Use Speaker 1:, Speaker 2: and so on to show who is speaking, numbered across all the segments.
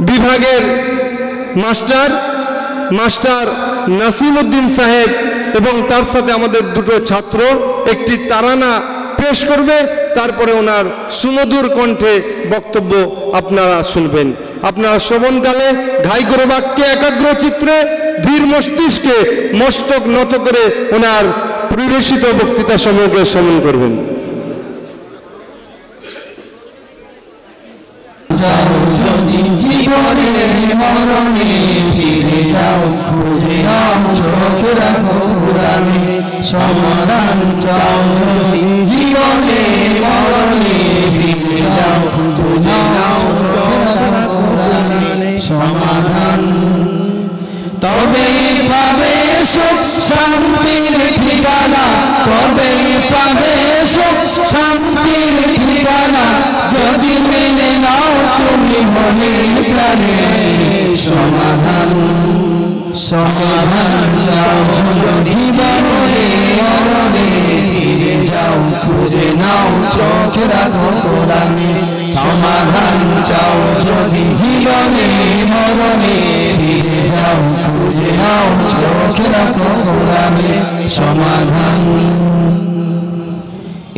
Speaker 1: বিভাগের মাস্টার নাসিমউদ্দিন সাহেব এবং তার সাথে আমাদের দুটো ছাত্র একটি তারানা পেশ করবে। তারপরে ওনার সুমধুর কণ্ঠে বক্তব্য আপনারা শুনবেন। আপনারা শ্রবণকালে ঘাইকর বাক্যে একাগ্র চিত্রে ধীর মস্তিষ্কে মস্তক নত করে ওনার পরিবেশিত বক্তৃতা সমূহকে শ্রবণ করবেন।
Speaker 2: জীবনে মরণে ফিরে যাও, খুঁজে নাও চোখ রাখো কোরআনে সমাধান চাও। জীবনে মরণে ফিরে যাও, খুঁজে নাও চোখ রাখো কোরআনে সমাধান। তবেই পাবে সুখ শান্তির ঠিকানা, তবেই পাবে সুখ শান্তির ঠিকানা, যদি মেনে নাও তুমি মনে প্রাণে সমাধান। সমাধান চাও জীবনে মরণে ফিরে যাও, খুঁজে নাও চোখ রাখো কোরআনে সমাধান চাও। যদি জীবনে মরণে ফিরে যাও, খুঁজে নাও চোখ রাখো কোরআনে সমাধান।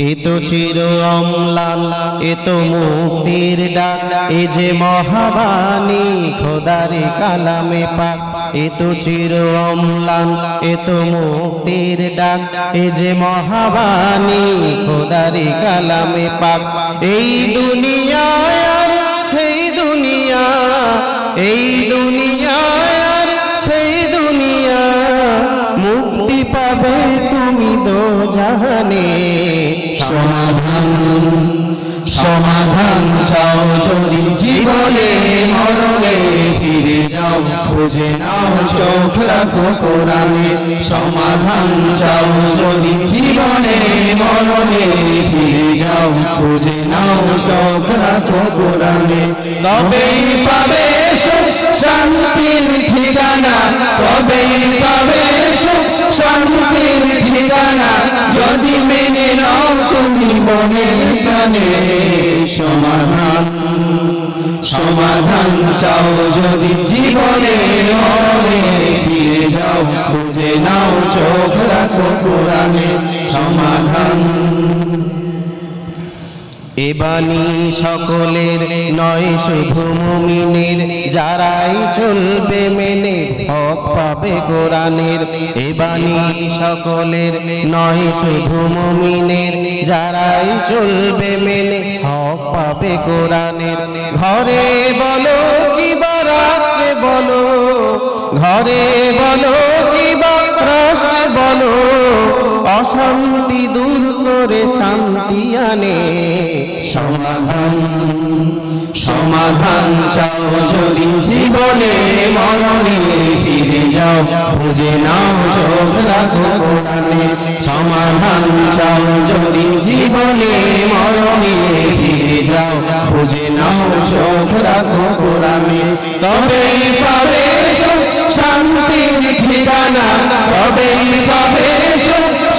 Speaker 2: এ তো চির অম্লান, এ তো মুক্তির ডাক, এ যে মহাবাণী খোদারে কালামে পাক। এ তো চির অম্লান, এ তো মুক্তির ডাক, এ যে মহাবাণী খোদারে কালামে পাক। এই দুনিয়ায় আর সেই দুনিয়া, এই দুনিয়ায় আর সেই দুনিয়া, মুক্তি পাবে তুমি দোজাহানে সমাধান। সমাধান চাও যদি জীবনে মরণে ফিরে যাও, খুঁজে নাও চোখ রাখো কোরআনে সমাধান চাও। যদি জীবনে মরণে ফিরে যাও, খুঁজে নাও চোখ রাখো কোরআনে, তবেই পাবে সুখ শান্তির ঠিকানা, তবেই পাবে সুখ শান্তির ঠিকানা, যদি মেনে নাও তুমি মনে প্রাণে সমাধান। সমাধান চাও যদি জীবনে মরণে ফিরে যাও, খুঁজে নাও চোখ রাখো কোরআনে সমাধান। এ বাণী সকলের নয় শুধু মুমিনের, যারাই চলবে মেনে হক পাবে কোরআনের। এ বাণী সকলের নয় শুধু মুমিনের, যারাই চলবে মেনে হক পাবে কোরআনের। ঘরে বলো কিবা রাস্তে বলো, ঘরে বলো কিবা রাস্তে বলো, অশান্তি দূর করে শান্তি আনে সমাধান। সমাধান চাও যদি জীবনে মরণে ফিরে যাও, খুঁজে নাও চোখ রাখো কোরআনে সমাধান চাও। যদি জীবনে মরণে ফিরে যাও, খুঁজে নাও চোখ রাখো কোরআনে, তবেই পাবে শান্তির ঠিকানা, তবেই পাবে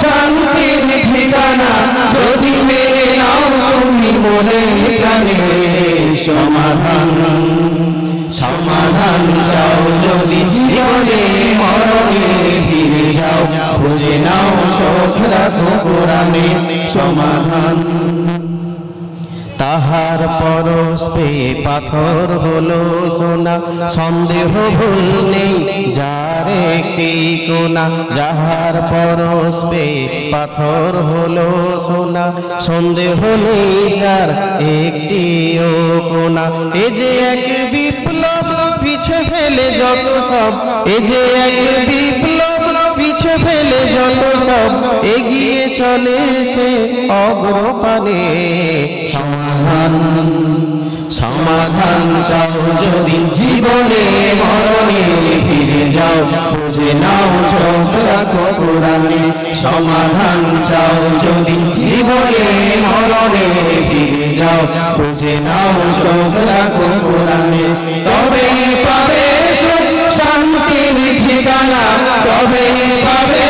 Speaker 2: শান্তির ঠিকানা, যদি মেনে নাও তুমি মনে প্রাণে সমাধান। সমাধান চাও যদি জীবনে মরণে ফিরে যাও, খুঁজে নাও চোখ রাখো কোরআনে সমাধান। তাহার পরশ পেয়ে পাথর হলো সোনা, সন্দেহ ভুল নেই যার একটি কোনা। যাহার পরশ পেয়ে পাথর হলো সোনা, সন্দেহ নেই যার একটিও কোনা। এ যে এক বিপ্লব পিছে ফেলে যত সব, এ যে এক বিপ্লব পিছে ফেলে যত সব, এগিয়ে চলে সে অগ্রপানে সমাধান। সমাধান চাও যদি জীবনে মরণে ফিরে যাও, খুঁজে নাও চোখ রাখো কোরআনে সমাধান চাও। যদি জীবনে মরণে ফিরে যাও, খুঁজে নাও চোখ রাখো কোরআনে, তবেই পাবে শান্তির ঠিকানা, তবেই পাবে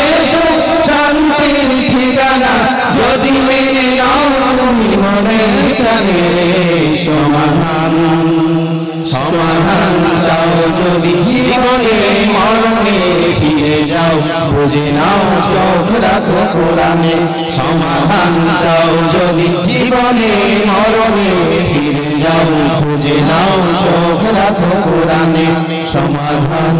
Speaker 2: শান্তির ঠিকানা, যদি মেনে নাও তুমি মনে প্রাণে সমাধান। সমাধান চাও যদি জীবনে মরণে ফিরে যাও বুঝে নাও চোখ রাখো কোরআনে সমাধান চাও যদি জীবনে মরণে ফিরে যাও বুঝে নাও চোখ রাখো কোরআনে সমাধান